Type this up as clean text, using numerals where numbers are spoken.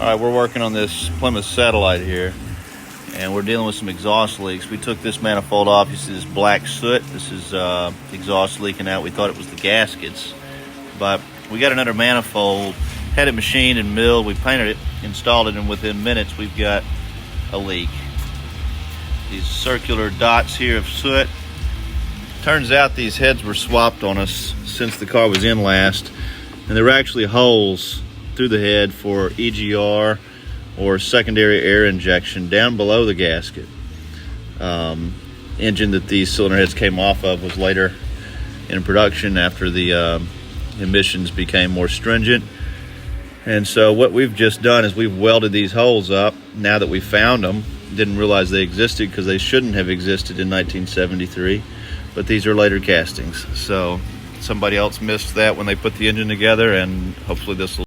All right, we're working on this Plymouth satellite here, and we're dealing with some exhaust leaks. We took this manifold off. You see this black soot. This is exhaust leaking out. We thought it was the gaskets, but we got another manifold, had it machined and milled. We painted it, installed it, and within minutes we've got a leak. These circular dots here of soot. Turns out these heads were swapped on us since the car was in last, and there were actually holes through the head for EGR or secondary air injection down below the gasket. Engine that these cylinder heads came off of was later in production after the emissions became more stringent. And so what we've just done is we've welded these holes up now that we found them. Didn't realize they existed because they shouldn't have existed in 1973, but these are later castings. So somebody else missed that when they put the engine together, and hopefully this will